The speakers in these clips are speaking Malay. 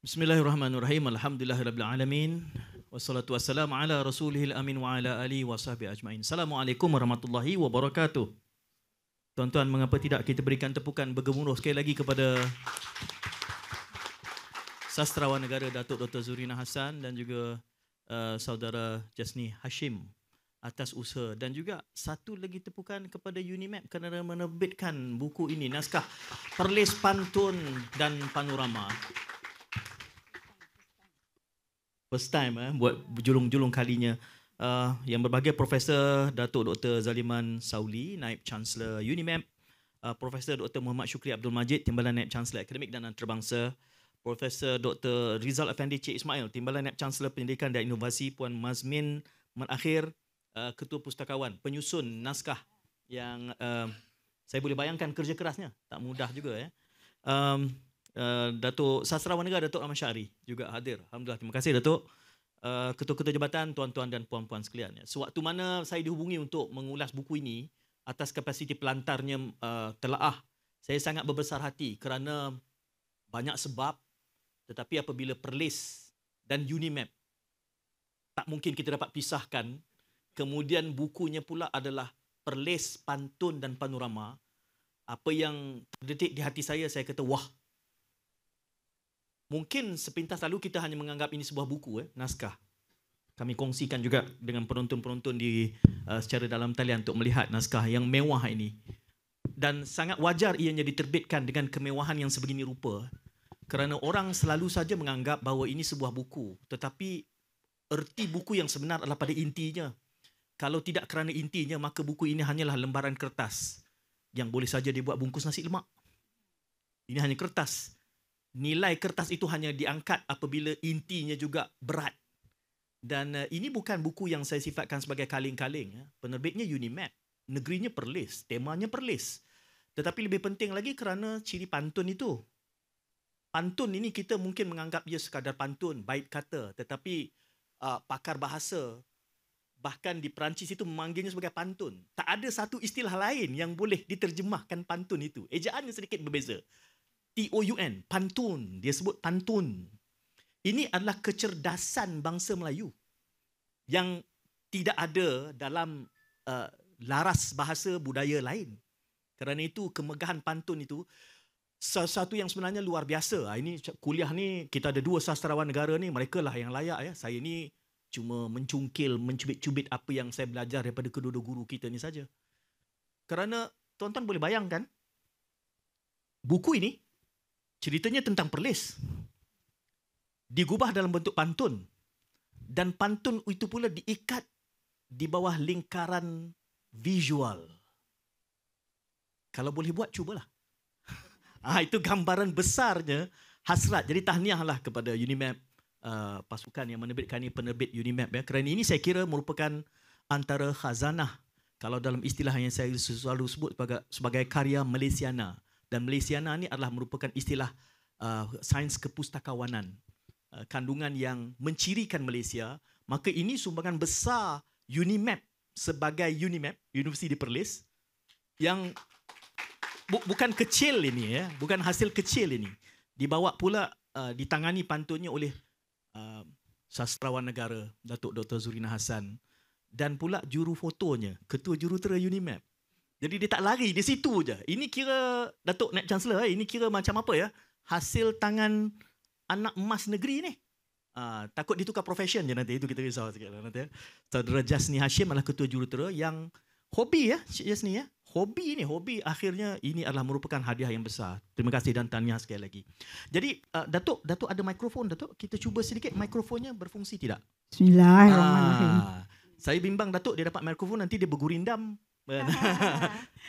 Bismillahirrahmanirrahim. Alhamdulillahirabbil alamin. Wassalatu wassalamu ala rasulihil amin wa ala alihi wa sahbihi ajmain. Assalamualaikum warahmatullahi wabarakatuh. Tuan-tuan, mengapa tidak kita berikan tepukan bergemuruh sekali lagi kepada Sastrawan Negara Datuk Dr. Zurina Hassan dan juga saudara Jasni Hashim atas usaha, dan juga satu lagi tepukan kepada Unimap kerana menerbitkan buku ini, naskah Perlis Pantun dan Panorama. First time buat julung-julung kalinya. Yang berbahagia Profesor Datuk Dr. Zaliman Sauli, Naib Chancellor Unimap, Profesor Dr. Muhammad Syukri Abdul Majid, Timbalan Naib Chancellor Akademik dan Antarabangsa, Profesor Dr. Rizal Effendi Cik Ismail, Timbalan Naib Chancellor Pendidikan dan Inovasi, Puan Mazmin Merakhir, Ketua Pustakawan, penyusun naskah yang saya boleh bayangkan kerja kerasnya, tak mudah juga ya. Datuk Sastrawan Negara Datuk Ahmad Syari juga hadir. Alhamdulillah, terima kasih Datuk. Ketua-ketua jabatan, tuan-tuan dan puan-puan sekalian. Sewaktu mana saya dihubungi untuk mengulas buku ini atas kapasiti pelantarnya telaah, saya sangat berbesar hati kerana banyak sebab, tetapi apabila Perlis dan Unimap tak mungkin kita dapat pisahkan, kemudian bukunya pula adalah Perlis, Pantun dan Panorama, apa yang terdetik di hati saya kata wah. Mungkin sepintas lalu kita hanya menganggap ini sebuah buku, naskah. Kami kongsikan juga dengan penonton-penonton di secara dalam talian untuk melihat naskah yang mewah ini. Dan sangat wajar ianya diterbitkan dengan kemewahan yang sebegini rupa. Kerana orang selalu saja menganggap bahawa ini sebuah buku. Tetapi erti buku yang sebenar adalah pada intinya. Kalau tidak kerana intinya, maka buku ini hanyalah lembaran kertas yang boleh saja dibuat bungkus nasi lemak. Ini hanya kertas. Nilai kertas itu hanya diangkat apabila intinya juga berat. Dan ini bukan buku yang saya sifatkan sebagai kaling-kaling. Penerbitnya Unimap, negerinya Perlis, temanya Perlis. Tetapi lebih penting lagi kerana ciri pantun itu. Pantun ini kita mungkin menganggap ia sekadar pantun, bait kata. Tetapi pakar bahasa, bahkan di Perancis itu memanggilnya sebagai pantun. Tak ada satu istilah lain yang boleh diterjemahkan pantun itu. Ejaannya sedikit berbeza. TOUN, pantun. Dia sebut pantun. Ini adalah kecerdasan bangsa Melayu yang tidak ada dalam laras bahasa budaya lain. Kerana itu kemegahan pantun itu sesuatu yang sebenarnya luar biasa. Ini kuliah ni kita ada dua sastrawan negara ni, mereka lah yang layak ya. Saya ni cuma mencungkil, mencubit-cubit apa yang saya belajar daripada kedua-dua guru kita ni saja. Kerana tuan-tuan boleh bayangkan buku ini ceritanya tentang Perlis. Digubah dalam bentuk pantun. Dan pantun itu pula diikat di bawah lingkaran visual. Kalau boleh buat, cubalah. Itu gambaran besarnya hasrat. Jadi tahniahlah kepada Unimap, pasukan yang menerbitkan ini, penerbit Unimap. Kerana ini saya kira merupakan antara khazanah. Kalau dalam istilah yang saya selalu sebut sebagai karya Malaysiana. Dan Malaysiana ni adalah merupakan istilah sains kepustakawanan, kandungan yang mencirikan Malaysia. Maka ini sumbangan besar Unimap sebagai Unimap, Universiti di Perlis, yang bukan kecil ini ya, bukan hasil kecil ini. Dibawa pula ditangani pantunnya oleh Sastrawan Negara Datuk Dr. Zurina Hassan, dan pula juru fotonya Ketua Jurutera Unimap. Jadi dia tak lari di situ je. Ini kira Datuk Naib Chancellor, ini kira macam apa ya? Hasil tangan anak emas negeri ni. Takut ditukar profession je nanti, itu kita risau sikit lah nanti. Saudara Jasni Hashim adalah Ketua Jurutera yang hobi ya, Cik Jasni ya. Hobi akhirnya ini adalah merupakan hadiah yang besar. Terima kasih dan tahniah sekali lagi. Jadi Datuk ada mikrofon Datuk. Kita cuba sedikit mikrofonnya berfungsi tidak? Bismillahirrahmanirrahim. Saya bimbang Datuk dia dapat mikrofon nanti dia bergurindam.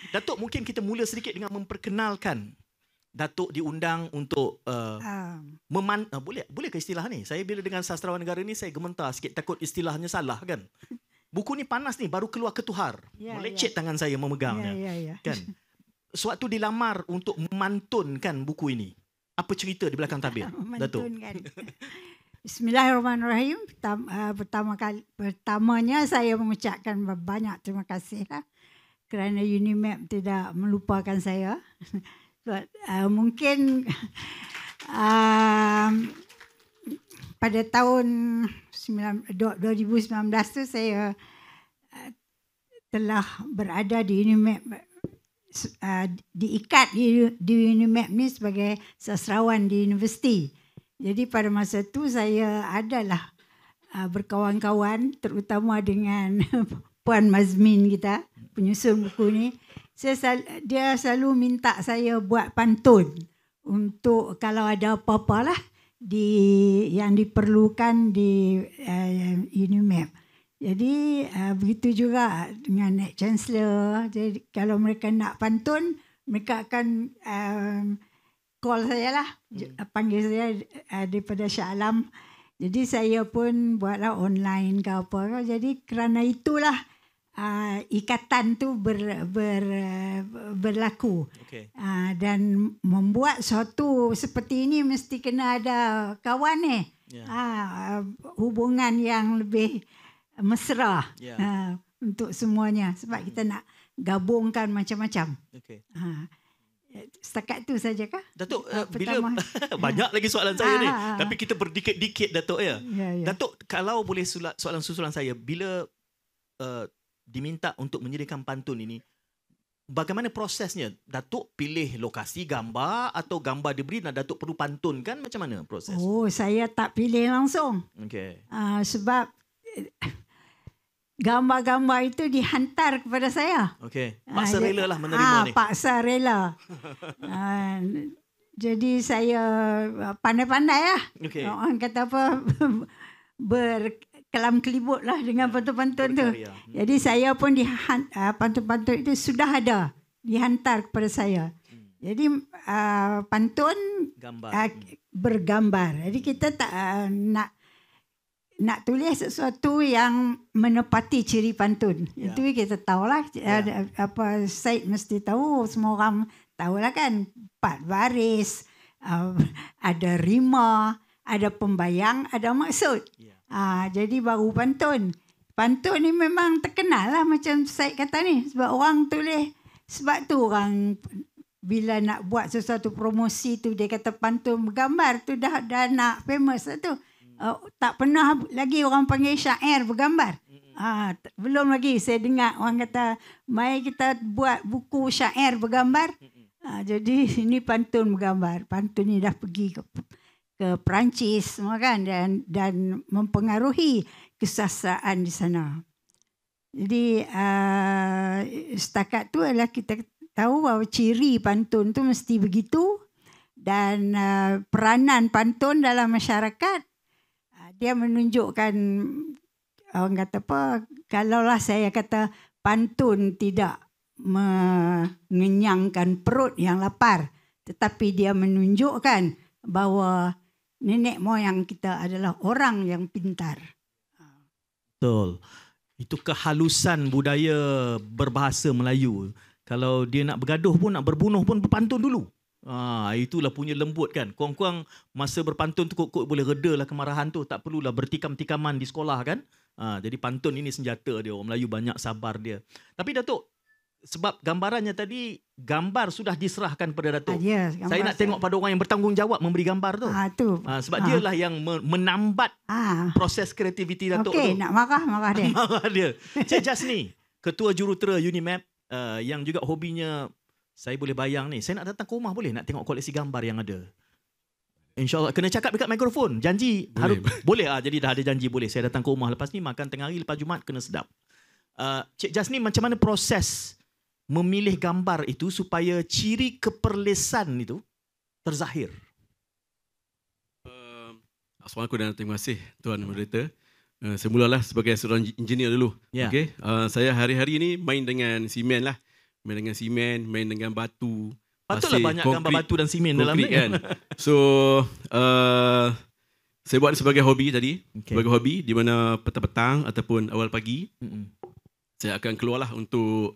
Datuk, mungkin kita mula sedikit dengan memperkenalkan. Datuk diundang untuk boleh ke istilah ni? Saya bila dengan sastrawan negara ni saya gementar sikit, takut istilahnya salah kan. Buku ni panas ni, baru keluar ketuhar. Melecet tangan saya memegangnya. Kan? Sewaktu dilamar untuk memantunkan buku ini, apa cerita di belakang tabir, Datuk? Bismillahirrahmanirrahim. Pertamanya saya mengucapkan banyak terima kasih kerana Unimap tidak melupakan saya. Mungkin pada tahun 2019 tu saya telah berada di UNIMAP, diikat di UNIMAP ni sebagai sastrawan di universiti. Jadi pada masa tu saya adalah berkawan-kawan, terutama dengan Puan Mazmin kita, penyusun buku ni. Dia selalu minta saya buat pantun untuk kalau ada apa-apa lah yang diperlukan di UNIMAP. Jadi begitu juga dengan Naik Chancellor. Jadi kalau mereka nak pantun, mereka akan call saya lah, panggil saya daripada Shah Alam. Jadi saya pun buatlah online ke apa. Jadi kerana itulah ikatan tu berlaku. Okay. Dan membuat sesuatu seperti ini mesti kena ada kawan ni. Yeah. Hubungan yang lebih mesra untuk semuanya. Sebab kita nak gabungkan macam-macam. Okay. Setakat tu saja kah? Datuk, bila banyak lagi soalan saya ni. Tapi kita berdikit-dikit, Datuk ya. Datuk, kalau boleh soalan susulan saya, bila diminta untuk menyediakan pantun ini, bagaimana prosesnya? Datuk pilih lokasi gambar atau gambar diberi dan Datuk perlu pantun kan? Macam mana proses? Oh, saya tak pilih langsung. Okay. Sebab gambar-gambar itu dihantar kepada saya. Okey. Paksa rela lah menerima ni. Paksa rela. Jadi saya pandai-pandai lah. Okay. Orang kata apa, berkelam kelibut lah dengan pantun-pantun tu. Jadi saya pun pantun-pantun itu sudah ada, dihantar kepada saya. Jadi pantun bergambar. Jadi kita tak nak tulis sesuatu yang menepati ciri pantun. Itu kita tahulah. Apa Syed mesti tahu, semua orang tahulah kan. 4 baris, ada rima, ada pembayang, ada maksud. Jadi baru pantun. Pantun ni memang terkenal lah macam Syed kata ni. Sebab orang tulis, sebab tu orang bila nak buat sesuatu promosi tu dia kata pantun bergambar tu dah nak famous lah tu. Tak pernah lagi orang panggil syair bergambar. Belum lagi saya dengar orang kata, mari kita buat buku syair bergambar. Jadi ini pantun bergambar. Pantun ni dah pergi ke Perancis semua kan, dan mempengaruhi kesastraan di sana. Jadi setakat tu adalah kita tahu bahawa ciri pantun tu mesti begitu, dan peranan pantun dalam masyarakat, dia menunjukkan, orang kata apa, kalaulah saya kata pantun tidak mengenyangkan perut yang lapar, tetapi dia menunjukkan bahawa nenek moyang kita adalah orang yang pintar. Betul. Itu kehalusan budaya berbahasa Melayu. Kalau dia nak bergaduh pun, nak berbunuh pun berpantun dulu. Itulah punya lembut kan. Kurang-kurang masa berpantun tu kok boleh redalah kemarahan tu. Tak perlulah bertikam-tikaman di sekolah kan. Jadi pantun ini senjata dia. Orang Melayu banyak sabar dia. Tapi Datuk, sebab gambarannya tadi, gambar sudah diserahkan pada Datuk. Saya nak tengok pada orang yang bertanggungjawab memberi gambar tu. Sebab dialah yang menambat proses kreativiti Datuk tu. Okey, nak marah dia. Marah dia. Cik Jasni, Ketua Jurutera UNIMAP, yang juga hobinya, saya boleh bayang ni, saya nak datang ke rumah boleh nak tengok koleksi gambar yang ada. InsyaAllah. Kena cakap dekat mikrofon. Janji. Boleh. Jadi dah ada janji boleh. Saya datang ke rumah lepas ni, makan tengah hari, lepas Jumaat kena sedap. Cik Jasni, macam mana proses memilih gambar itu supaya ciri keperlesan itu terzahir? Assalamualaikum dan terima kasih Tuan Moderator. Semulalah sebagai seorang engineer dulu. Okay? Saya hari-hari ni main dengan simen lah. Main dengan simen, main dengan batu. Patutlah banyak gambar batu dan simen dalam ni kan. So saya buat sebagai hobi tadi. Sebagai hobi, di mana petang-petang ataupun awal pagi, saya akan keluarlah untuk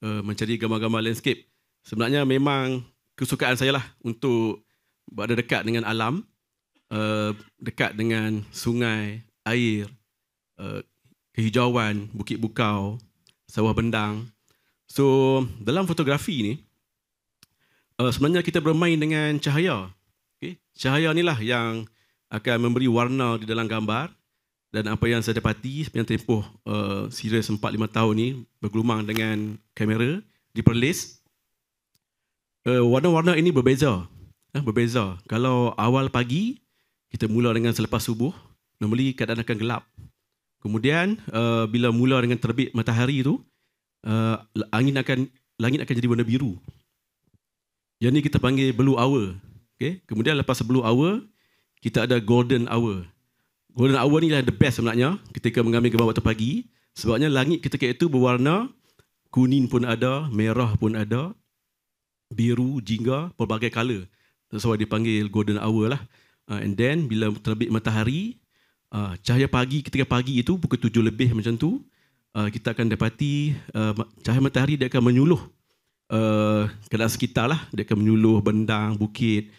mencari gambar-gambar landscape. Sebenarnya memang kesukaan saya lah untuk berada dekat dengan alam, dekat dengan sungai, air, kehijauan, bukit bukau, sawah bendang. So dalam fotografi ni, sebenarnya kita bermain dengan cahaya. Okay? Cahaya ni lah yang akan memberi warna di dalam gambar. Dan apa yang saya dapati sepanjang tempoh serius 4-5 tahun ni bergelumang dengan kamera di Perlis, warna-warna ini berbeza. Berbeza. Kalau awal pagi, kita mula dengan selepas subuh, normally keadaan akan gelap. Kemudian bila mula dengan terbit matahari tu, langit akan jadi warna biru. Yang ni kita panggil blue hour. Okay? Kemudian lepas blue hour, kita ada golden hour. Golden hour ni lah the best sebenarnya ketika mengambil gambar waktu pagi. Sebabnya langit ketika itu berwarna kuning pun ada, merah pun ada, biru, jingga, pelbagai color. That's why dipanggil golden hour lah. And then bila terbit matahari, cahaya pagi, ketika pagi itu pukul 7 lebih macam tu, kita akan dapati cahaya matahari dia akan menyuluh keadaan sekitar lah. Dia akan menyuluh bendang, bukit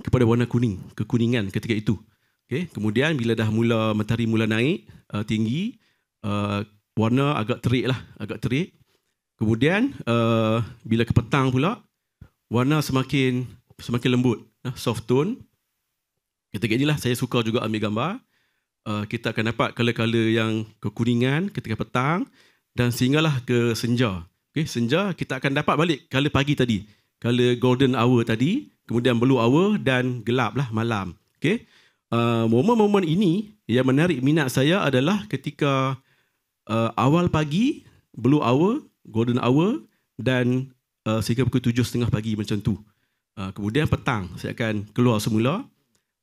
kepada warna kuning, kekuningan ketika itu. Okay. Kemudian bila dah matahari mula naik tinggi, warna agak terik lah, agak terik. Kemudian bila ke petang pula, warna semakin lembut, soft tone. Ketika inilah saya suka juga ambil gambar. Kita akan dapat color-color yang kekuningan ketika petang dan sehinggalah ke senja. Okay, senja kita akan dapat balik color pagi tadi, color golden hour tadi, kemudian blue hour dan gelap lah malam. Okay. Momen-momen ini yang menarik minat saya adalah ketika awal pagi, blue hour, golden hour dan sehingga pukul 7.30 pagi macam tu. Kemudian petang saya akan keluar semula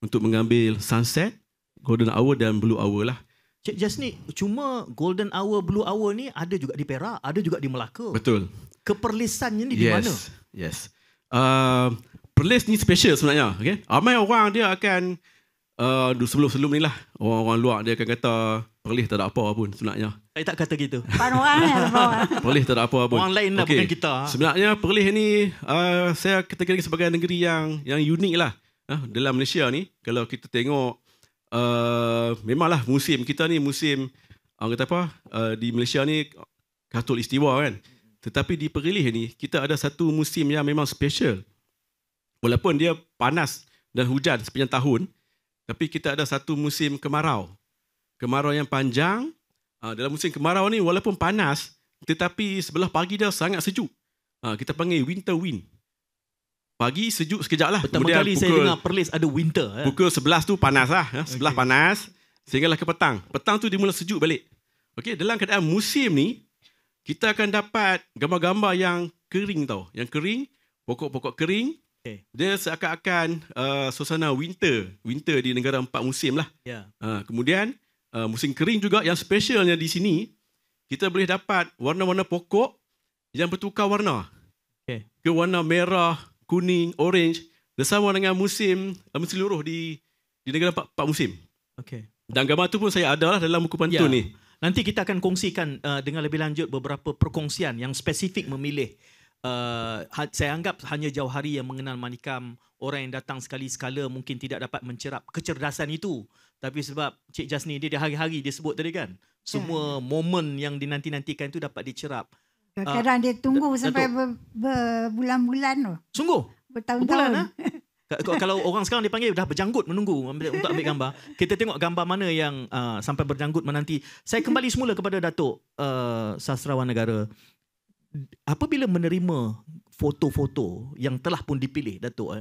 untuk mengambil sunset, golden hour dan blue hour lah. Cik Jasni, cuma golden hour, blue hour ni ada juga di Perak, ada juga di Melaka. Betul. Keperlisannya ni di mana? Yes. Perlis ni special sebenarnya. Okay? Ramai orang dia akan sebelum ni lah, orang-orang luar dia akan kata Perlis tak ada apa pun sebenarnya. Saya tak kata gitu. Perlis tak ada apa pun. Orang lain lah, bukan kita. Sebenarnya Perlis ni saya kategorikan sebagai negeri yang unik lah. Dalam Malaysia ni, kalau kita tengok memanglah musim kita ni musim orang kata apa, di Malaysia ni khatulistiwa kan. Tetapi di Perlis ni kita ada satu musim yang memang special. Walaupun dia panas dan hujan sepanjang tahun, tapi kita ada satu musim kemarau. Kemarau yang panjang. Dalam musim kemarau ni walaupun panas, tetapi sebelah pagi dia sangat sejuk. Kita panggil winter wind. Pagi sejuk sekejap lah. Pertama kali saya dengar Perlis ada winter. Pukul 11 tu panas lah. Sebelah panas. Sehinggalah ke petang. Petang tu dia mula sejuk balik. Okay, dalam keadaan musim ni, kita akan dapat gambar-gambar yang kering tau. Yang kering, pokok-pokok kering. Okay. Dia seakan-akan suasana winter di negara 4 musim lah. Yeah. Kemudian musim kering juga yang specialnya di sini, kita boleh dapat warna-warna pokok yang bertukar warna. Okay. Ke warna merah, kuning, orange bersama dengan musim menyeluruh di negara 4 musim. Okay. Dan gambar tu pun saya ada lah dalam buku pantun ni. Nanti kita akan kongsikan dengan lebih lanjut beberapa perkongsian yang spesifik memilih. Saya anggap hanya Jauhari yang mengenal Manikam. Orang yang datang sekali-sekala mungkin tidak dapat mencerap kecerdasan itu. Tapi sebab Cik Jasni dia hari-hari dia sebut tadi kan, semua momen yang dinanti-nantikan itu dapat dicerap. Kadang-kadang dia tunggu sampai berbulan-bulan tu. Sungguh? Bertahun-tahun. Kalau orang sekarang dia panggil dah berjanggut menunggu untuk ambil gambar. Kita tengok gambar mana yang sampai berjanggut menanti. Saya kembali semula kepada Datuk Sastrawan Negara. Apabila menerima foto-foto yang telah pun dipilih, Datuk,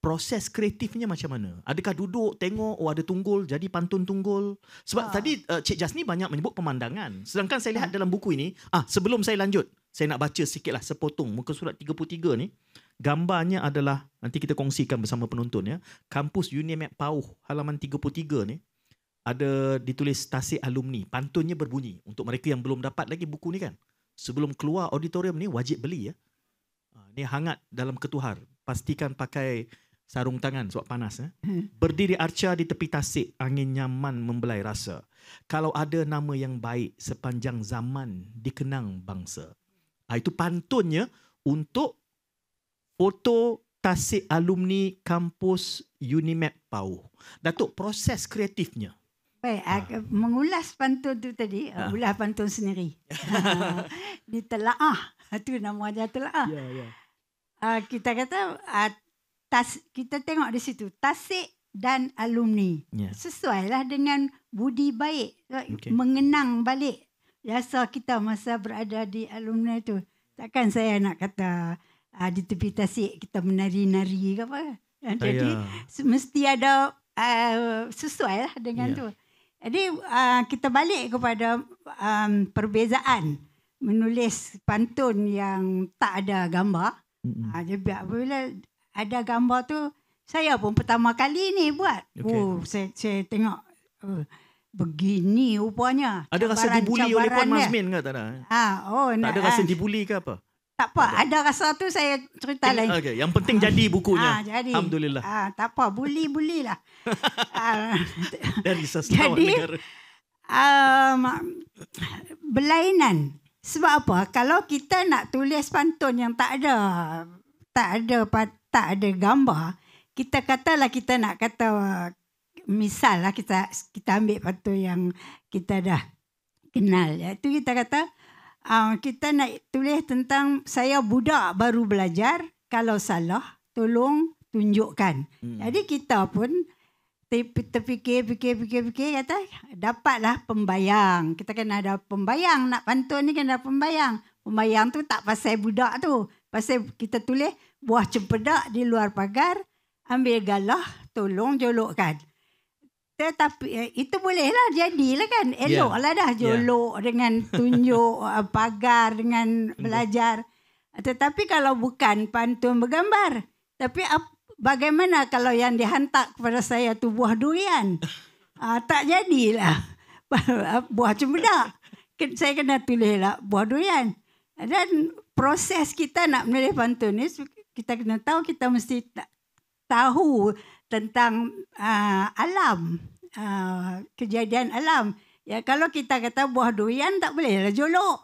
proses kreatifnya macam mana? Adakah duduk, tengok, ada tunggul, jadi pantun tunggul? Sebab tadi Cik Jasni banyak menyebut pemandangan. Sedangkan saya lihat dalam buku ini, sebelum saya lanjut, saya nak baca sikitlah sepotong muka surat 33 ni. Gambarnya adalah, nanti kita kongsikan bersama penonton ya. Kampus UNIMED Pauh, halaman 33 ni. Ada ditulis tasik alumni. Pantunnya berbunyi. Untuk mereka yang belum dapat lagi buku ni kan. Sebelum keluar auditorium ni wajib beli ya. Ni hangat dalam ketuhar. Pastikan pakai sarung tangan sebab panas. Berdiri arca di tepi tasik, angin nyaman membelai rasa. Kalau ada nama yang baik sepanjang zaman dikenang bangsa. Itu pantunnya untuk foto tasik alumni kampus UNIMED Pauh. Datuk, proses kreatifnya. Baik, mengulas pantun tu tadi, ulas pantun sendiri. Ditelaah. Itu nama dia telaah. Kita kata, kita tengok di situ. Tasik dan alumni. Ya. Sesuailah dengan budi baik. Okey. Mengenang balik jasa kita masa berada di alumni tu. Takkan saya nak kata di tepi tasik kita menari-nari ke apa. Jadi mesti ada sesuai lah dengan tu. Jadi kita balik kepada perbezaan menulis pantun yang tak ada gambar. Jadi apabila ada gambar tu, saya pun pertama kali ni buat. Okay. Saya tengok begini rupanya. Ada rasa dibuli oleh Puan Mazmin ke tak ada? Tak ada rasa dibuli ke apa? Tak apa, ada rasa tu saya cerita lain. Okay. Yang penting jadi bukunya. Jadi. Alhamdulillah. Tak apa, buli lah. Dari sastrawan negara. Berlainan. Sebab apa? Kalau kita nak tulis pantun yang tak ada gambar, kita katalah kita nak kata, misal lah kita ambil pantun yang kita dah kenal. Iaitu kita kata, kita nak tulis tentang saya budak baru belajar, kalau salah tolong tunjukkan. Jadi kita pun terfikir kata dapatlah pembayang. Kita kena ada pembayang, nak pantun ni kena ada pembayang. Pembayang tu tak pasal budak tu, pasal kita tulis buah cempedak di luar pagar, ambil galah tolong jolokkan. Tetapi itu bolehlah, jadilah kan. Eloklah dah jolok dengan tunjuk pagar, dengan belajar. Tetapi kalau bukan pantun bergambar, tapi bagaimana kalau yang dihantar kepada saya tu buah durian? Tak jadilah buah cempedak. Saya kena tulislah buah durian. Dan proses kita nak menulis pantun ni, kita kena tahu, kita mesti tahu tentang alam, kejadian alam. Ya, kalau kita kata buah durian tak boleh lah jolok.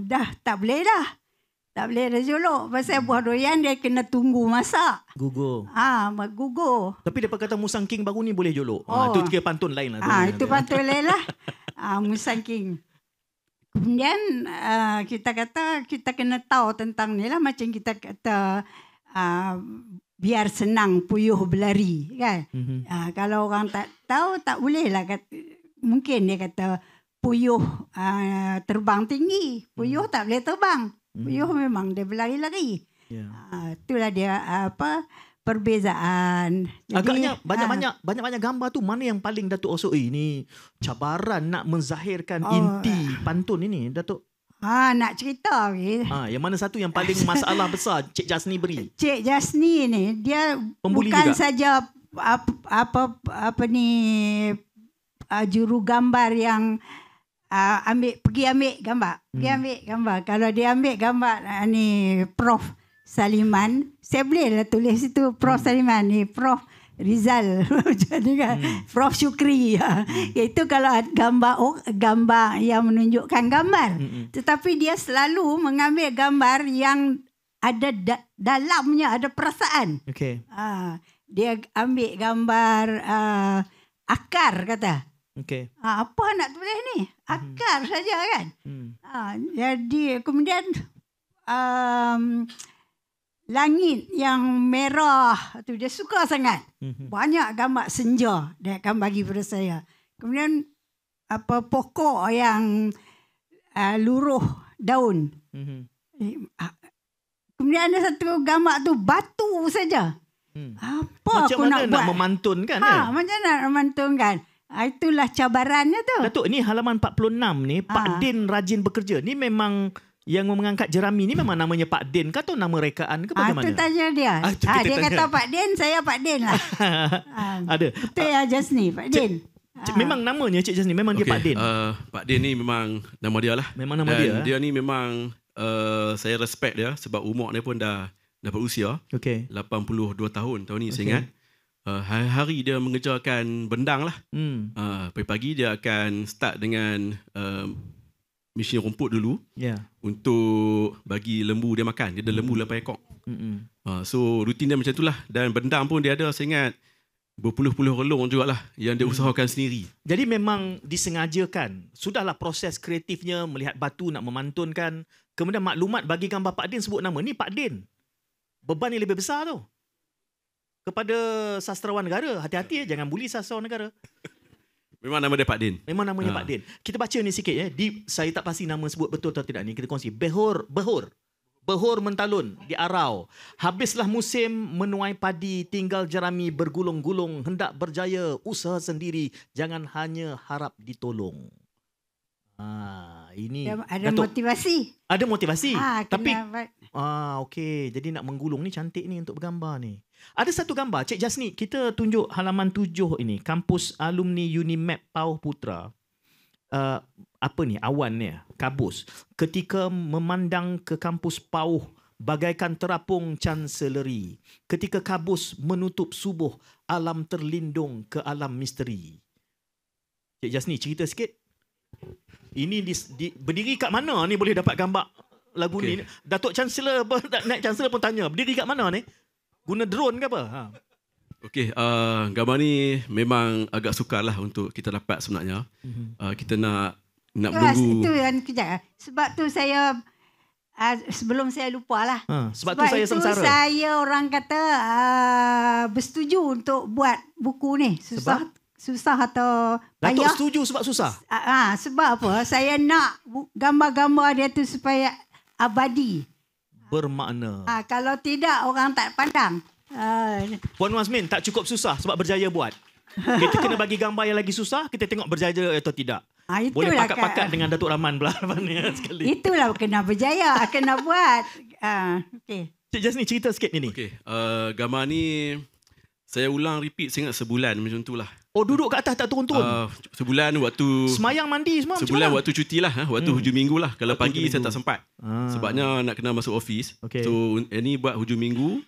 Dah tak boleh dah. Tak boleh dah jolok. Pasal buah durian dia kena tunggu masak. Gugur. Gugur. Tapi dia kata musang king baru ni boleh jolok. Itu kira pantun lain lah. Itu pantun lain lah. Musang king. Kemudian kita kata kita kena tahu tentang ni lah, macam kita kata biar senang puyuh berlari kan. Kalau orang tak tahu tak boleh lah mungkin dia kata puyuh terbang tinggi, puyuh tak boleh terbang. Puyuh memang dia berlari-lari. Itulah dia perbezaan. Jadi, agaknya banyak-banyak gambar tu mana yang paling Datuk rasa ini cabaran nak menzahirkan inti pantun ini Datuk? Nak cerita yang mana satu yang paling masalah besar Cik Jasni beri? Cik Jasni ni dia pembuli bukan juga saja apa ni juru gambar yang pergi ambil gambar. Kalau dia ambil gambar ni Prof Saliman, saya boleh lah tulis itu Prof Saliman ni, Prof Rizal jadi kan Prof Syukri. Iaitu kalau gambar yang menunjukkan gambar. Tetapi dia selalu mengambil gambar yang ada dalamnya ada perasaan. Dia ambil gambar akar kata. Apa nak tulis ni? Akar saja kan. Jadi kemudian langit yang merah tu dia suka sangat. Banyak gambar senja dia akan bagi pada saya. Kemudian pokok yang luruh daun. Kemudian ada satu gambar tu batu saja. Apa macam aku mana nak buat? Memantunkan macam nak memantunkan. Itulah cabarannya tu. Datuk, ni halaman 46 ni Pak Din rajin bekerja. Ni memang yang mengangkat jerami ni memang namanya Pak Din ke atau nama rekaan ke bagaimana? Itu tanya dia. Dia kata Pak Din, saya Pak Din lah. Ada. Betul ya Jasni, Pak Din. Memang namanya Cik Jasni, memang dia Pak Din. Pak Din ni memang nama dia lah. Memang nama dia. Dia ni memang saya respect dia sebab umur dia pun dah berusia. 82 tahun tahun ni saya ingat. Hari-hari dia mengerjakan bendang lah. Pagi-pagi dia akan start dengan mesin rumput dulu untuk bagi lembu dia makan. Dia ada lembu 8 ekor. So rutin dia macam itulah. Dan bendang pun dia ada, saya ingat berpuluh-puluh relung jugalah yang dia usahakan sendiri. Jadi memang disengajakan. Sudahlah proses kreatifnya melihat batu nak memantunkan. Kemudian maklumat bagi gambar Pak Din sebut nama. Ni Pak Din. Beban yang lebih besar tu. kepada sastrawan negara. Hati-hati jangan buli sastrawan negara. Memang nama dia Pak Din. Memang namanya Pak Din. Kita baca ni sikit ya. Saya tak pasti nama sebut betul atau tidak ni. Kita kongsi. Behur mentalun di Arau. Habislah musim menuai padi, tinggal jerami bergulung-gulung. Hendak berjaya, usaha sendiri. Jangan hanya harap ditolong. Ini ada Datuk, motivasi. ada motivasi. Tapi okey, jadi nak menggulung ni cantik ni untuk bergambar ni. Ada satu gambar Cik Jasni, kita tunjuk halaman 7 ini, kampus alumni Unimap Pauh Putra. Apa ni, awan ni, kabus. Ketika memandang ke kampus Pauh bagaikan terapung chancellery. Ketika kabus menutup subuh, alam terlindung ke alam misteri. Cik Jasni, cerita sikit. Ini berdiri kat mana ni boleh dapat gambar lagu ni? Datuk Chancellor, naik Chancellor pun tanya, berdiri kat mana ni? Guna drone ke apa? Okey, gambar ni memang agak sukar lah untuk kita dapat sebenarnya. Kita nak menunggu. Itu yang kejap. Sebab tu saya, sebelum saya lupa lah. Sebab tu saya sengsara. Saya orang kata bersetuju untuk buat buku ni. Susah atau payah. Datuk setuju sebab susah? Sebab apa? Saya nak gambar-gambar dia tu supaya abadi. Bermakna. Kalau tidak, orang tak pandang. Puan Mazmin, tak cukup susah sebab berjaya buat. Kita kena bagi gambar yang lagi susah, kita tengok berjaya atau tidak. Boleh pakat-pakat dengan Datuk Rahman pula sekali. Itulah kena berjaya, kena buat. Okay. Cik Jasni, cerita sikit ni. Okey, gambar ni saya ulang repeat saya ingat sebulan macam tu lah. Oh, duduk kat atas tak turun-turun? Sebulan waktu... Semayang mandi semua sebulan waktu cuti lah. Waktu hujung minggu lah. Kalau waktu pagi saya tak sempat. Sebabnya nak kena masuk office. Okay. So, ini buat hujung minggu.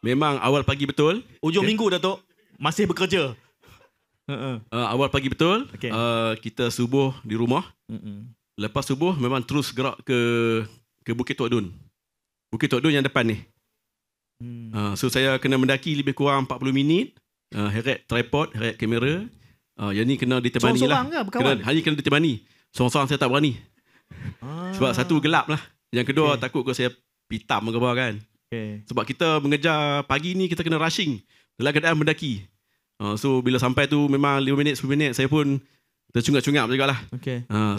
Memang awal pagi betul. Hujung minggu, Datuk? Masih bekerja? Awal pagi betul. Okay. Kita subuh di rumah. Lepas subuh memang terus gerak ke Bukit Tok Dun. Bukit Tok Dun yang depan ni. So saya kena mendaki lebih kurang 40 minit. Heret tripod, heret kamera. Yang ni kena ditemani lah. Hanya kena ditemani. Seorang-seorang saya tak berani. Sebab satu gelap lah. Yang kedua takut kalau saya pitam ke bawah kan. Sebab kita mengejar pagi ni kita kena rushing dalam keadaan mendaki. So bila sampai tu memang 5 minit 10 minit saya pun tercungap-cungap jugalah.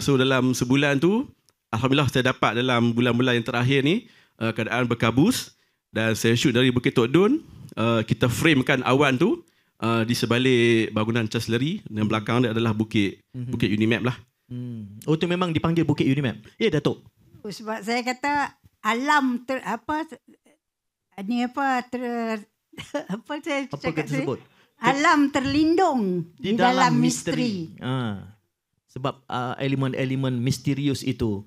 So dalam sebulan tu alhamdulillah saya dapat dalam bulan-bulan yang terakhir ni keadaan berkabus dan saya shoot dari Bukit Tok Dun. Kita framekan awan tu di sebalik bangunan Chancellery dan belakang dia adalah Bukit Unimap lah. Oh, tu memang dipanggil Bukit Unimap. Ya, Datuk. Sebab saya kata alam saya cakap tersebut? Alam terlindung di dalam misteri. Sebab elemen-elemen misterius itu.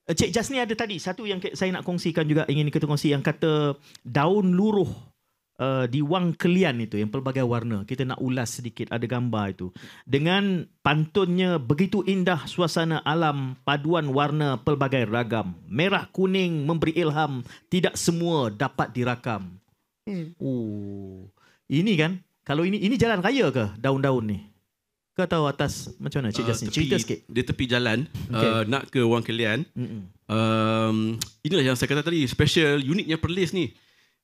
Cik Jasni ada tadi satu yang saya nak kongsikan juga, ingin kita kongsi, yang kata daun luruh di Wang Kelian itu yang pelbagai warna. Kita nak ulas sedikit, ada gambar itu. Dengan pantunnya, begitu indah suasana alam, paduan warna pelbagai ragam. Merah kuning memberi ilham, tidak semua dapat dirakam. Ini kan, kalau ini jalan raya ke daun-daun ni? Kau tahu atas macam mana Cik Jasni? Cerita sikit. Dia tepi jalan, nak ke Wang Kelian. Inilah yang saya kata tadi, special, uniknya Perlis ni.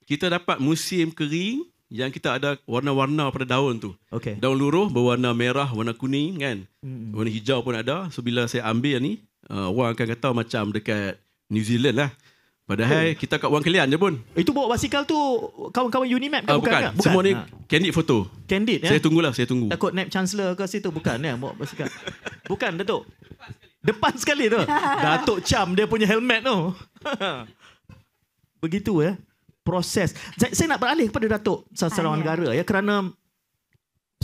Kita dapat musim kering yang kita ada warna-warna pada daun tu. Daun luruh berwarna merah, warna kuning kan. Warna hijau pun ada. So bila saya ambil ni, orang akan kata macam dekat New Zealand lah. Padahal kita kat Wang Kelian je pun. Itu bawa basikal tu kawan-kawan Unimap ke? Bukan. Semua ni candid foto. Candid ya? Saya tunggu. Takut naik Chancellor ke situ. Bukan ya, bawa basikal. Bukan, Datuk. Depan sekali tu. Datuk Cham dia punya helmet tu. Begitu ya. Proses. Saya nak beralih kepada Datuk Sastrawan Negara ya, kerana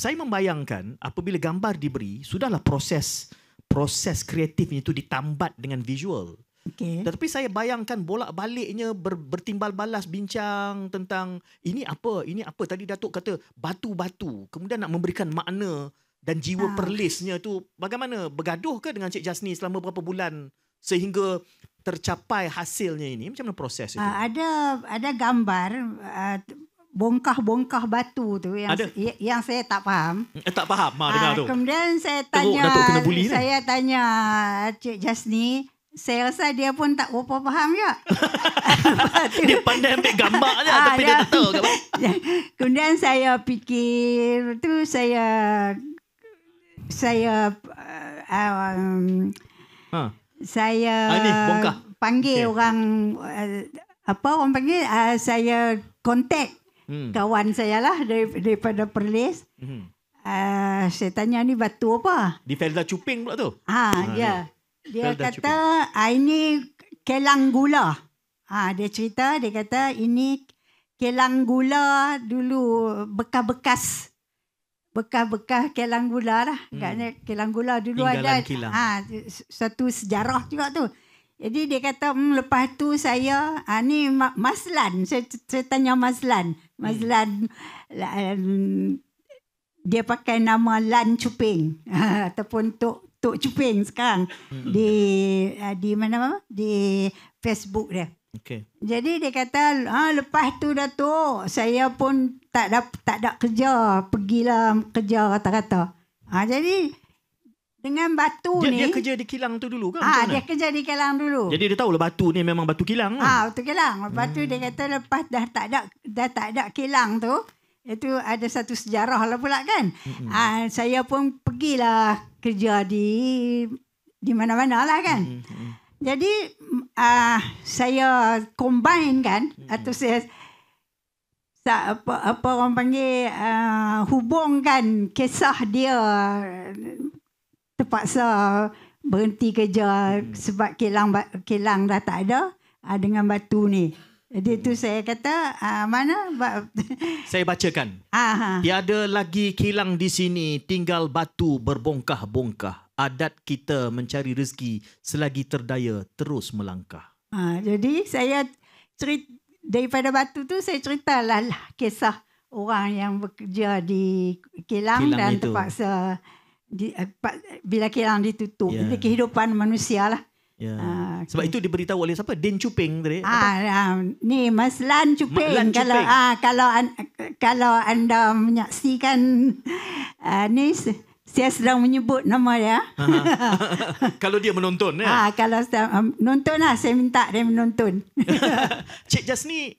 saya membayangkan apabila gambar diberi, sudahlah proses kreatifnya itu ditambat dengan visual. Tetapi saya bayangkan bolak-baliknya bertimbal balas bincang tentang ini apa tadi Datuk kata batu-batu, kemudian nak memberikan makna dan jiwa Perlisnya tu bagaimana, bergaduh ke dengan Cik Jasni selama berapa bulan sehingga tercapai hasilnya ini? Macam mana proses itu? Ada gambar bongkah-bongkah batu tu yang saya tak faham. Tak faham dengar tu. Kemudian saya tanya Datuk kena bully Cik Jasni, saya rasa dia pun tak berapa faham juga. Dia pandai ambil gambar je, tapi dia tak tahu kat mana. Kemudian saya fikir tu saya Ni bongkah. panggil orang orang panggil saya kontak kawan saya lah daripada Perlis. Saya tanya ni batu apa? Di Felda Cuping pula tu. Dia Felda kata ini kelang gula. Dia cerita, dia kata ini kelang gula dulu bekas-bekas kelang gula lah. Katanya kelang gula dulu Tinggalan ada kilang. satu sejarah juga tu. Jadi dia kata lepas tu saya ni Maslan. Saya tanya Maslan. Dia pakai nama Lan Cuping ataupun Tok Cuping sekarang di mana di Facebook dia. Okay. Jadi dia kata lepas tu Datuk saya pun tak ada kerja, pergilah kerja rata-rata. Jadi dengan batu Dia kerja di kilang tu dulu kan? Dia kerja di kilang dulu. Jadi dia tahu lah batu ni memang batu kilang kan? Batu kilang. Lepas tu dia kata lepas dah tak ada kilang tu, itu ada satu sejarah lah pula kan. Saya pun pergilah kerja di mana-mana lah kan. Jadi saya combine kan, atau saya apa orang panggil hubungkan kisah dia terpaksa berhenti kerja sebab kilang dah tak ada dengan batu ni. Jadi tu saya kata Saya bacakan. Tiada lagi kilang di sini, tinggal batu berbongkah-bongkah. Adat kita mencari rezeki selagi terdaya terus melangkah. Jadi saya daripada batu tu saya ceritalah kisah orang yang bekerja di kilang dan itu terpaksa bila kilang ditutup. Jadi kehidupan manusia lah. Sebab itu diberitahu oleh siapa? Din Cuping tadi. Ni Mas Lan Cuping. Kalau anda menyaksikan ni saya sedang menyebut nama dia. Kalau dia menonton ya. Kalau nonton lah, saya minta dia menonton. Cik Jasni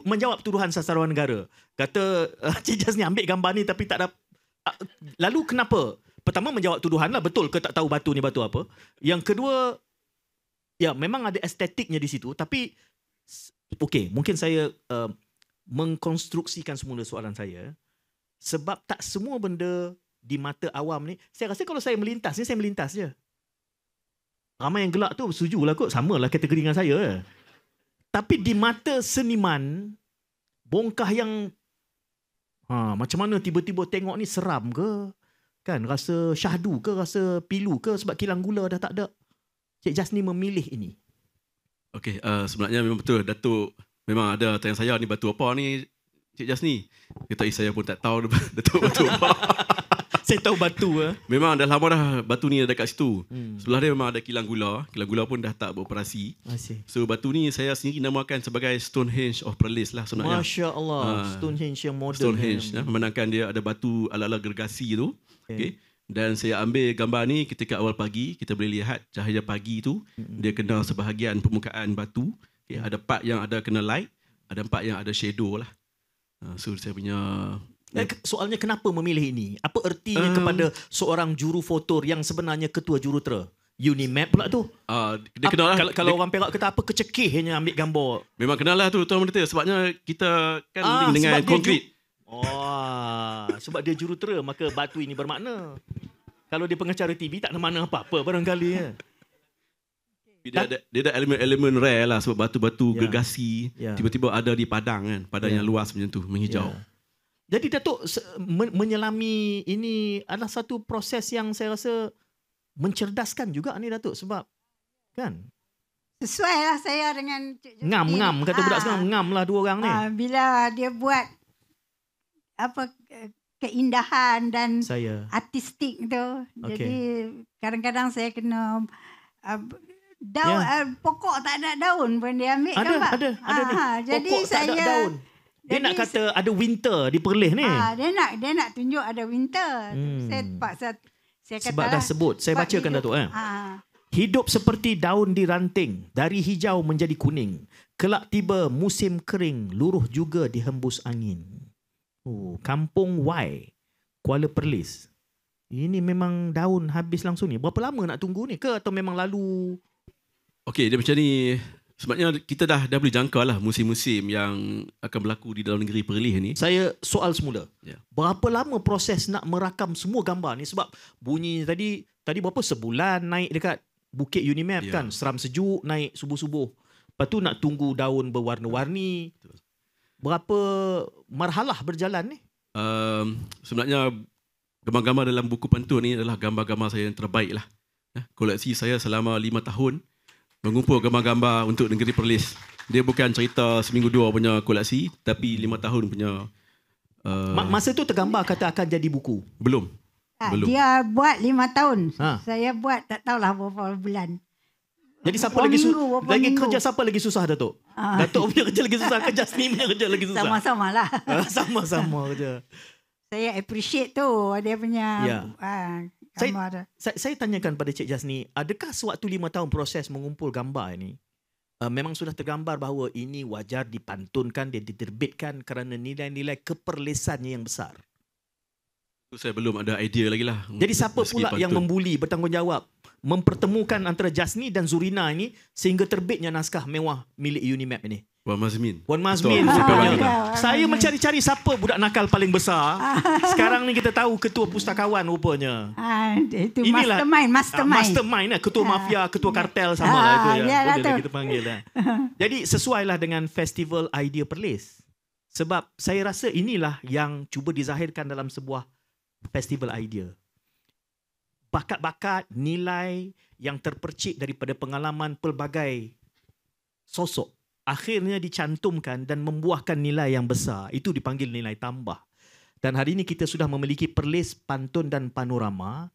menjawab tuduhan sastrawan negara. Kata Cik Jasni ambil gambar ni tapi tak ada. Lalu kenapa? Pertama menjawab tuduhan lah, betul ke tak tahu batu ni batu apa. Yang kedua, ya memang ada estetiknya di situ, tapi okey, mungkin saya mengkonstruksikan semula soalan saya. Sebab tak semua benda di mata awam ni, saya rasa kalau saya melintas ni, saya melintas je. Ramai yang gelak tu setujulah kot, samalah kategori dengan saya. Tapi di mata seniman, bongkah yang macam mana tiba-tiba tengok ni seram ke? Kan rasa syahdu ke, rasa pilu ke sebab kilang gula dah tak ada. Cik Jasni memilih ini. Okey, sebenarnya memang betul Datuk memang ada tanya saya ni batu apa ni Cik Jasni. Kata saya pun tak tahu Datuk batu apa. Saya tahu batu Memang dah lama dah batu ni ada kat situ. Sebelah dia memang ada kilang gula. Kilang gula pun dah tak beroperasi. So batu ni saya sendiri namakan sebagai Stonehenge of Perlis lah sebenarnya. Masya Allah, Stonehenge yang moden. Stonehenge memandangkan dia ada batu ala-ala gergasi tu. Okay. Dan saya ambil gambar ni ketika awal pagi, kita boleh lihat cahaya pagi tu dia kena sebahagian permukaan batu. Okay. Ada part yang ada kena light, ada part yang ada shadow lah. So saya punya soalnya kenapa memilih ini? Apa ertinya kepada seorang juru foto yang sebenarnya ketua jurutera? Unimap pula tu. Dia kenal lah. Kalau orang Perak kata apa kecekihnya ambil gambar. Memang kenal lah tu Tuan Menetap. Sebabnya kita kan dengan konkret. Sebab dia jurutera, maka batu ini bermakna. Kalau dia pengacara TV tak ada makna apa-apa barangkali ya. Dia ada elemen-elemen rare lah sebab batu-batu gergasi tiba-tiba ada di padang kan. Padang yang luas macam tu, menghijau. Jadi Datuk menyelami ini adalah satu proses yang saya rasa mencerdaskan juga ni Datuk sebab kan sesuai lah saya dengan ngam kata budak sekarang ngam lah dua orang ni. Bila dia buat apa keindahan dan artistik tu. Jadi kadang-kadang saya kena daun pokok tak ada daun pun dia ambil gambar. Ada ni. Jadi pokok saya tak ada daun. Dia nak kata ada winter di Perlis ni. Dia nak tunjuk ada winter. Saya terpaksa saya kata sebab dah sebut. Saya bacakan Datuk Hidup seperti daun di ranting, dari hijau menjadi kuning. Kelak tiba musim kering, luruh juga dihembus angin. Kampung Y, Kuala Perlis. Ini memang daun habis langsung ni. Berapa lama nak tunggu ni ke atau memang lalu? Okey, dia macam ni. Sebabnya kita dah boleh jangka lah musim-musim yang akan berlaku di dalam negeri Perlis ni. Saya soal semula. Ya. Berapa lama proses nak merakam semua gambar ni? Sebab bunyi tadi berapa sebulan naik dekat Bukit Unimap kan. Seram sejuk naik subuh-subuh. Lepas tu nak tunggu daun berwarna-warni. Berapa marhalah berjalan ni? Sebenarnya gambar-gambar dalam buku pantun ni adalah gambar-gambar saya yang terbaik lah. Koleksi saya selama 5 tahun mengumpul gambar-gambar untuk negeri Perlis. Dia bukan cerita seminggu dua punya koleksi, tapi 5 tahun punya. Masa tu tergambar kata akan jadi buku? Belum. Dia buat 5 tahun. Saya buat tak tahulah berapa bulan. Jadi siapa lagi kerja siapa lagi susah Datuk? Datuk punya kerja lagi susah, kerja seni punya kerja lagi susah. Sama-sama lah. Sama-sama kerja. Saya appreciate tu dia punya gambar. Saya tanyakan pada Cik Jasni, adakah sewaktu 5 tahun proses mengumpul gambar ini memang sudah tergambar bahawa ini wajar dipantunkan dan diterbitkan kerana nilai-nilai keperlisannya yang besar? Saya belum ada idea lagi lah. Jadi siapa pula yang membuli, bertanggungjawab, mempertemukan antara Jasni dan Zurina ini sehingga terbitnya naskah mewah milik Unimap ini? Wan Mazmin. Saya mencari-cari siapa budak nakal paling besar. Sekarang ni kita tahu ketua pustakawan rupanya. Itu mastermind lah. Ketua mafia, ketua kartel sama lah itu ya. Boleh kita panggil lah. Jadi sesuailah dengan Festival Idea Perlis. Sebab saya rasa inilah yang cuba dizahirkan dalam sebuah festival idea. Bakat-bakat, nilai yang terpercik daripada pengalaman pelbagai sosok akhirnya dicantumkan dan membuahkan nilai yang besar. Itu dipanggil nilai tambah. Dan hari ini kita sudah memiliki Perlis, Pantun dan Panorama.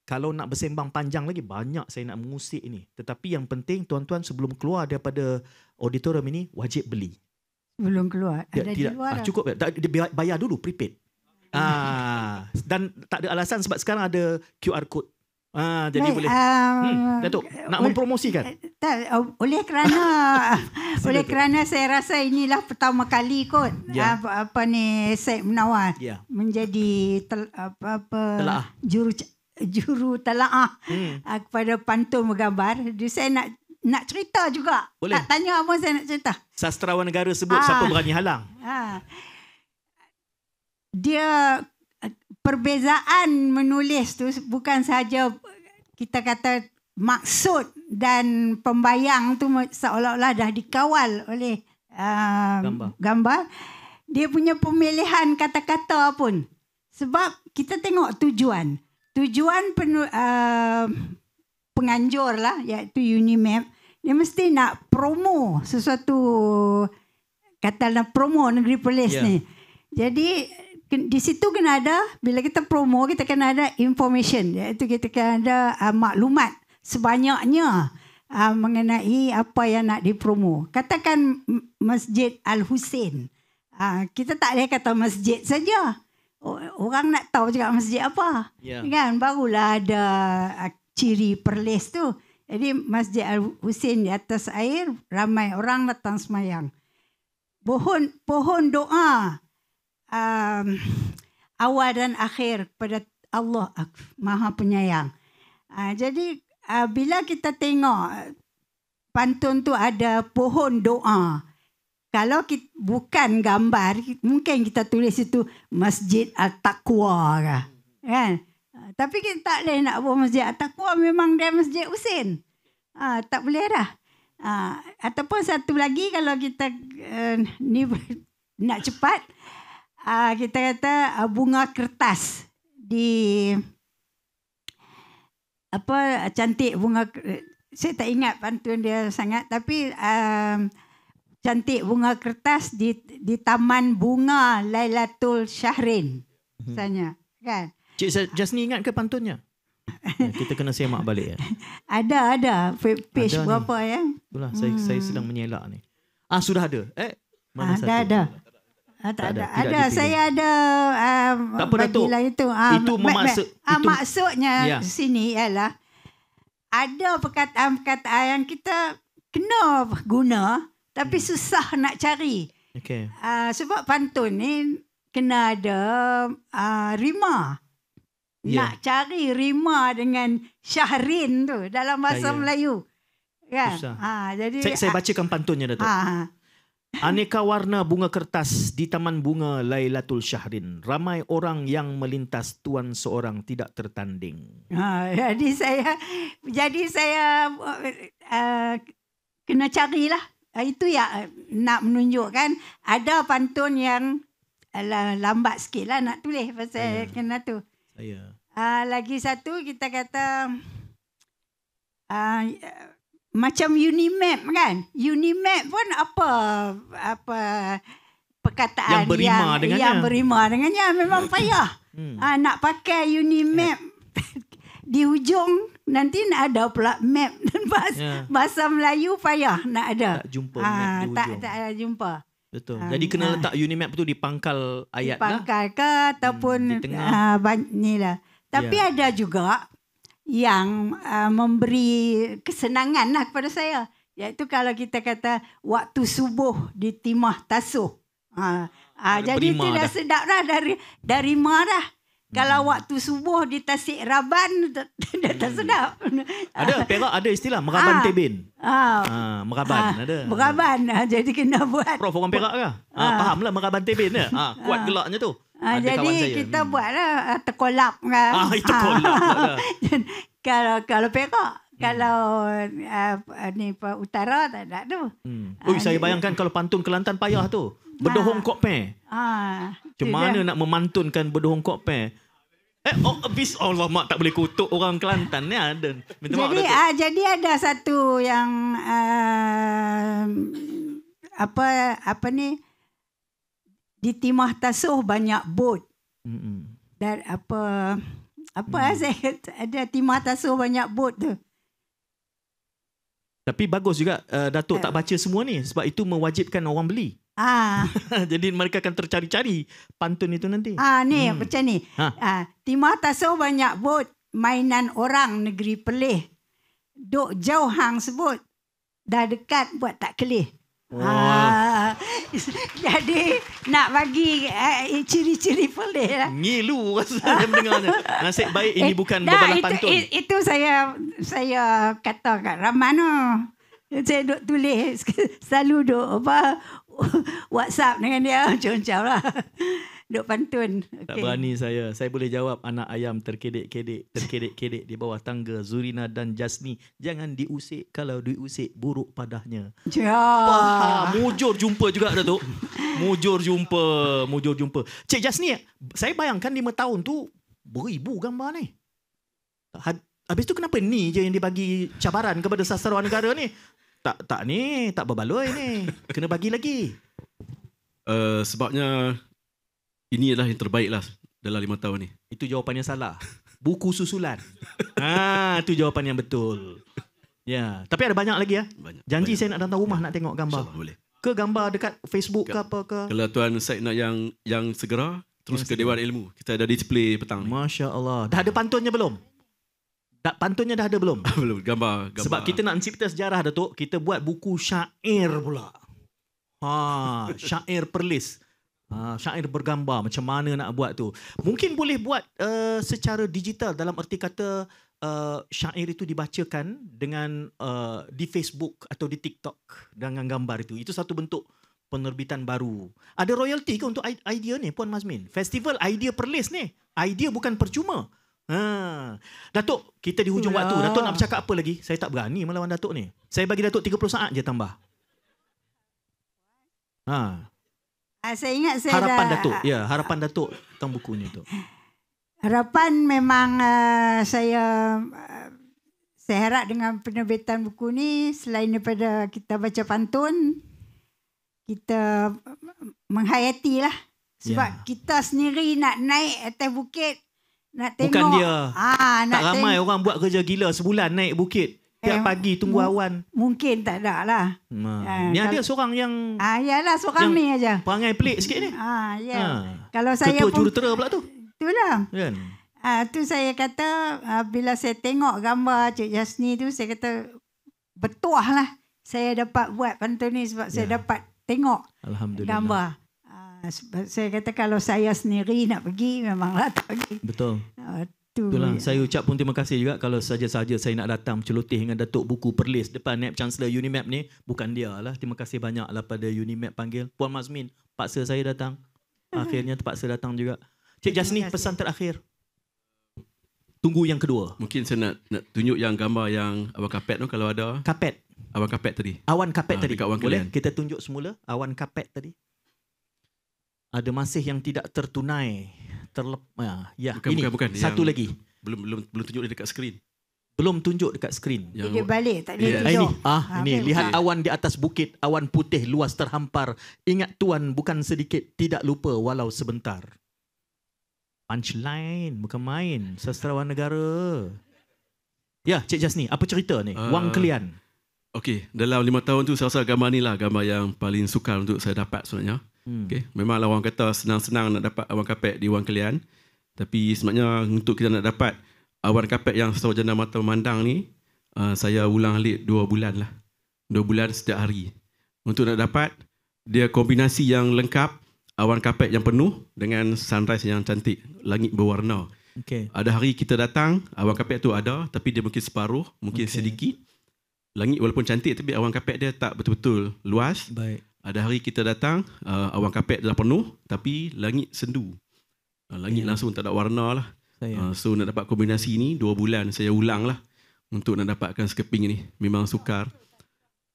Kalau nak bersembang panjang lagi, banyak saya nak mengusik ini. Tetapi yang penting, tuan-tuan sebelum keluar daripada auditorium ini, wajib beli. Belum keluar. Ada di luar. Cukup. Dia bayar dulu, prepaid. Dan tak ada alasan sebab sekarang ada QR code. Jadi baik, boleh. Datuk, nak mempromosikan? Oleh kerana saya rasa inilah pertama kali kot Syed Munawar menjadi juru telaah kepada pantun bergambar. Jadi saya nak cerita juga. Boleh. Tak tanya apa saya nak cerita. Sastrawan negara sebut siapa berani halang. Dia perbezaan menulis tu bukan sahaja kita kata maksud dan pembayang tu seolah-olah dah dikawal oleh gambar. Dia punya pemilihan kata-kata pun. Sebab kita tengok tujuan. Tujuan penganjur lah, iaitu Unimap. Dia mesti nak promo sesuatu, katalah promo negeri Perlis ni. Jadi di situ kena ada, bila kita promo, kita kena ada information, iaitu kita kena ada maklumat sebanyaknya mengenai apa yang nak dipromo. Katakan Masjid Al-Husain. Kita tak boleh kata masjid saja. Orang nak tahu juga masjid apa. Kan? Barulah ada ciri Perlis tu. Jadi Masjid Al-Husain di atas air, ramai orang datang semayang. Pohon doa awal dan akhir kepada Allah Maha Penyayang. Jadi bila kita tengok pantun tu ada pohon doa, kalau kita, bukan gambar, mungkin kita tulis itu Masjid Al-Taqwa kan? Tapi kita tak boleh nak buat Masjid Al-Taqwa, memang dia Masjid Husain. Tak boleh dah. Ataupun satu lagi, kalau kita ni nak cepat, kita kata bunga kertas di cantik bunga, saya tak ingat pantun dia sangat, tapi cantik bunga kertas di taman bunga Lailatul Syahrin misalnya kan. Cik Jasni ingat ke pantunnya? Kita kena semak balik ya. Ada page ada berapa ni. ya? Itulah saya sedang menyelak ni. Sudah ada. Mana satu? Ada. Saya ada tak apa, Datuk. itu. Itu maksudnya sini ialah ada perkataan-perkataan yang kita kena guna tapi susah nak cari. Okay. Sebab pantun ni kena ada rima. Nak cari rima dengan syahrin tu dalam bahasa Melayu. Kan? Jadi saya bacakan pantunnya, Datuk. Aneka warna bunga kertas di taman bunga Lailatul Syahrin. Ramai orang yang melintas, tuan seorang tidak tertanding. Jadi saya kena carilah. Itu ya nak menunjukkan ada pantun yang lambat sikit lah nak tulis pasal kena tu. Lagi satu kita kata macam Unimap kan. Unimap pun apa perkataan yang berima dengannya memang payah. Nak pakai Unimap di hujung nanti nak ada pula map dan bahasa Melayu payah nak ada. Tak jumpa map di hujung. Tak jumpa. Betul. Jadi kena letak Unimap tu di pangkal ayat lah. Di pangkal ke ataupun di tengah. Ni lah. Tapi ada juga yang memberi kesenangan lah kepada saya. Iaitu kalau kita kata waktu subuh di Timah Tasuh. Jadi itu dah sedap dah dari marah. Kalau waktu subuh di Tasik Raban dah tak sedap. Ada Perak ada istilah Meraban Tebin. Meraban ada. Meraban jadi kena buat. Prof orang Perak ke? Fahamlah Meraban Tebin ke? Kuat gelaknya tu. Jadi kita buatlah terkolap kan. Itu kolap. Kalau Perak, kalau ni utara tak ada tu. Saya bayangkan kalau pantun Kelantan payah tu. Berdohong kok pe. Macam mana nak memantunkan berdohong kok pe? Habis Allah mak tak boleh kutuk orang Kelantan ni ada. Jadi ada satu yang apa ni di Timah Tasuh banyak bot. Dan saya ada Timah Tasuh banyak bot tu. Tapi bagus juga Datuk tak baca semua ni sebab itu mewajibkan orang beli. Jadi mereka akan tercari-cari pantun itu nanti. Macam ni. Timah Tasuh banyak bot, mainan orang negeri pelih. Duk jauh hang sebut, dah dekat buat tak kelih. Jadi nak bagi ciri-ciri pelih lah. Ngilu rasa saya mendengarnya. Nasib baik ini bukan berbalah pantun. Itu saya kata kat Rahman tu. Saya duk tulis selalu duk WhatsApp dengan dia macam-macam lah. Duk pantun. Tak berani saya. Saya boleh jawab anak ayam terkedek-kedek di bawah tangga Zurina dan Jasni. Jangan diusik, kalau diusik buruk padahnya. Mujur jumpa juga Datuk. Mujur jumpa. Cik Jasni, saya bayangkan 5 tahun tu beribu gambar ni. Habis tu kenapa ni je yang dibagi cabaran kepada sastrawan negara ni? Tak ni, tak berbaloi ni. Kena bagi lagi. Sebabnya ini adalah yang terbaik lah dalam 5 tahun ni. Itu jawapan yang salah. Buku susulan. Itu jawapan yang betul. Ya, tapi ada banyak lagi ya. Janji saya nak datang rumah nak tengok gambar. Boleh. Ke gambar dekat Facebook ke apa ke? Kalau Tuan Syed nak yang segera, terus ke Dewan Ilmu. Kita ada display petang. Masya Allah. Dah ada pantunnya belum? Pantunnya dah ada belum? Belum, gambar. Sebab kita nak mencipta sejarah Datuk, kita buat buku syair pula. Syair perlis. Syair bergambar, macam mana nak buat tu. Mungkin boleh buat secara digital, dalam erti kata syair itu dibacakan dengan di Facebook atau di TikTok dengan gambar itu. Itu satu bentuk penerbitan baru. Ada royalty ke untuk idea ni Puan Mazmin? Festival idea perlis ni. Idea bukan percuma. Datuk, kita di hujung waktu. Datuk nak bercakap apa lagi? Saya tak berani melawan Datuk ni. Saya bagi Datuk 30 saat je tambah. Saya ingat saya harapan Datuk. Ya, harapan Datuk tentang bukunya tu. Harapan memang saya harap dengan penerbitan buku ni, selain daripada kita baca pantun, kita menghayati lah. Sebab kita sendiri nak naik atas bukit, nak tengok. Bukan dia. Tak ramai orang buat kerja gila sebulan naik bukit. Tiap pagi tunggu awan. Mungkin tak ada lah. Ni ada seorang yang... yalah, seorang ni aja. Perangai pelik sikit ni. Kalau saya Ketua jurutera pula tu. Itulah. Kan? Tu saya kata bila saya tengok gambar Cik Jasni tu, saya kata bertuah lah saya dapat buat pantun ni sebab saya dapat tengok gambar. Saya kata kalau saya sendiri nak pergi, memanglah tak pergi. Betul. Itulah. Saya ucap pun terima kasih juga kalau saja-saja saya nak datang celoteh dengan Datuk Buku Perlis depan Naib Chancellor UNIMAP ni. Bukan dia lah. Terima kasih banyaklah pada UNIMAP panggil. Puan Mazmin paksa saya datang. Akhirnya terpaksa datang juga. Cik Jasni, pesan terakhir. Tunggu yang kedua. Mungkin saya nak tunjuk yang gambar yang awan kapet tu kalau ada. Kapet. Awan kapet tadi. Awan kapet tadi. Dekat Wang Boleh Kelian. kita tunjuk semula awan kapet tadi. Ada masih yang tidak tertunai. Bukan. Satu Yang lagi. Belum tunjuk dia dekat skrin. Belum tunjuk dekat skrin. Dia balik tak dia Ini, tunjuk. ini lihat awan di atas bukit, awan putih luas terhampar. Ingat tuan bukan sedikit, tidak lupa walau sebentar. Punchline, bukan main. Sastrawan negara. Ya, Cik Jasni, apa cerita ni? Wang Kelian. Okey, dalam 5 tahun tu saya rasa gambar ni lah gambar yang paling sukar untuk saya dapat sebenarnya. Okey, memanglah orang kata senang-senang nak dapat awan kapet di Wang Kelian. Tapi sebenarnya untuk kita nak dapat awan kapet yang sarjana mata memandang ni, saya ulang alik 2 bulan lah. 2 bulan setiap hari. Untuk nak dapat, dia kombinasi yang lengkap, awan kapet yang penuh dengan sunrise yang cantik, langit berwarna. Okay. Ada hari kita datang, awan kapet tu ada, tapi dia mungkin separuh, mungkin sedikit. Langit walaupun cantik, tapi awan kapet dia tak betul-betul luas. Baik. Ada hari kita datang, awan kapet dah penuh, tapi langit sendu. Langit langsung tak ada warna lah. So nak dapat kombinasi ni 2 bulan saya ulang lah untuk nak dapatkan sekeping ni. Memang sukar.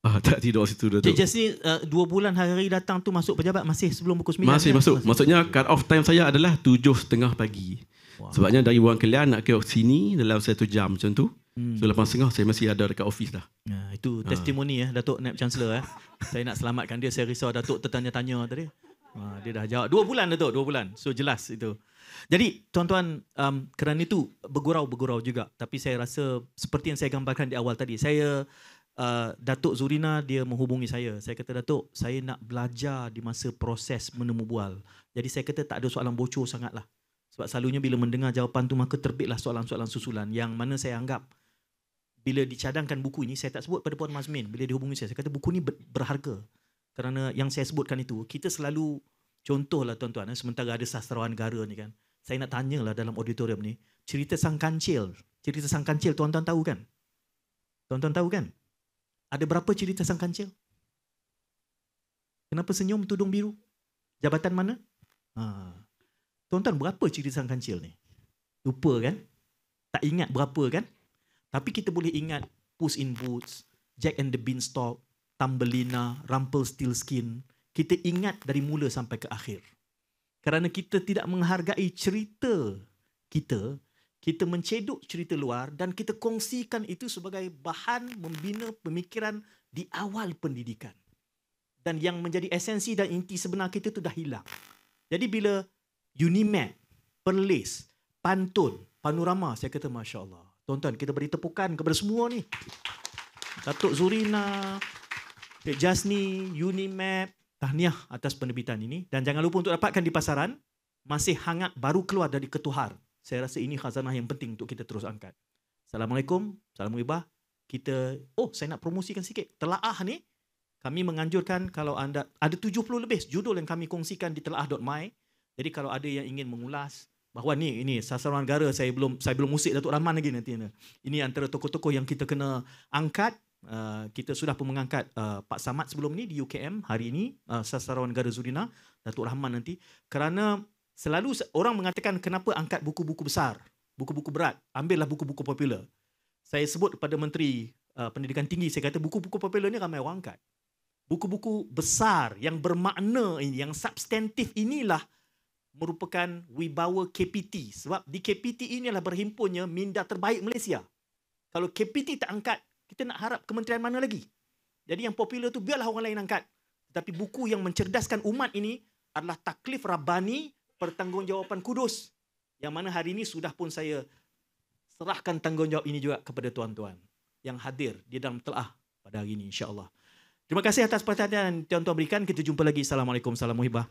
Tak tidur situ dah tu. Cik Jasni 2 bulan hari datang tu masuk pejabat masih sebelum pukul 9? Masih masuk. Maksudnya cut off time saya adalah 7.30 pagi. Wow. Sebabnya dari Wang Kelian nak ke sini dalam 1 jam macam tu. So 8.30 saya masih ada dekat office dah. Itu testimoni Datuk Naib Chancellor. Saya nak selamatkan dia. Saya risau Datuk tertanya-tanya tadi. Dia dah jawab 2 bulan Datuk, 2 bulan. So jelas itu. Jadi tuan-tuan, kerana itu bergurau-bergurau juga. Tapi saya rasa seperti yang saya gambarkan di awal tadi. Datuk Zurina dia menghubungi saya. Saya kata, Datuk, saya nak belajar di masa proses menemu bual. Jadi saya kata tak ada soalan bocor sangatlah. Sebab selalunya bila mendengar jawapan tu maka terbitlah soalan-soalan susulan yang mana saya anggap bila dicadangkan buku ini, saya tak sebut pada Puan Mazmin. Bila dia hubungi saya kata buku ni berharga. Kerana yang saya sebutkan itu, kita selalu, contohlah tuan-tuan, sementara ada sastrawan negara ni kan, saya nak tanyalah dalam auditorium ni, cerita Sang Kancil tuan-tuan tahu kan? Tuan-tuan tahu kan? Ada berapa cerita Sang Kancil? Kenapa senyum tudung biru? Jabatan mana? Tuan-tuan berapa cerita Sang Kancil ni? Lupa kan? Tak ingat berapa kan? Tapi kita boleh ingat Puss in Boots, Jack and the Beanstalk, Thumbelina, Rumpelstiltskin. Kita ingat dari mula sampai ke akhir. Kerana kita tidak menghargai cerita kita, kita mencedok cerita luar dan kita kongsikan itu sebagai bahan membina pemikiran di awal pendidikan. Dan yang menjadi esensi dan inti sebenar kita itu dah hilang. Jadi bila UNIMAP, Perlis, Pantun, Panorama, saya kata Masya Allah. Tuan-tuan, kita beri tepukan kepada semua ni. Datuk Zurina, Cik Jasni, UNIMAP, tahniah atas penerbitan ini. Dan jangan lupa untuk dapatkan di pasaran. Masih hangat, baru keluar dari ketuhar. Saya rasa ini khazanah yang penting untuk kita terus angkat. Assalamualaikum, salam muhibah. Saya nak promosikan sikit. Telaah ni, kami menganjurkan kalau anda, ada 70 lebih judul yang kami kongsikan di telaah.my. Jadi kalau ada yang ingin mengulas, bahawa ini sastrawan negara, saya belum musik Datuk Rahman lagi nanti. Ini antara tokoh-tokoh yang kita kena angkat. Kita sudah pun mengangkat Pak Samad sebelum ni di UKM hari ini, sastrawan negara Zurina, Datuk Rahman nanti. Kerana selalu orang mengatakan kenapa angkat buku-buku besar, buku-buku berat, ambillah buku-buku popular. Saya sebut kepada Menteri Pendidikan Tinggi, saya kata buku-buku popular ni ramai orang angkat. Buku-buku besar yang bermakna ini, yang substantif inilah merupakan wibawa KPT. Sebab di KPT inilah berhimpunnya minda terbaik Malaysia. Kalau KPT tak angkat, kita nak harap kementerian mana lagi? Jadi yang popular tu biarlah orang lain angkat. Tetapi buku yang mencerdaskan umat ini adalah Taklif Rabbani, Pertanggungjawapan Kudus. Yang mana hari ini sudah pun saya serahkan tanggungjawab ini juga kepada tuan-tuan yang hadir di dalam telaah pada hari ini, insya-Allah. Terima kasih atas perhatian yang tuan-tuan berikan. Kita jumpa lagi. Assalamualaikum, salam muhibah.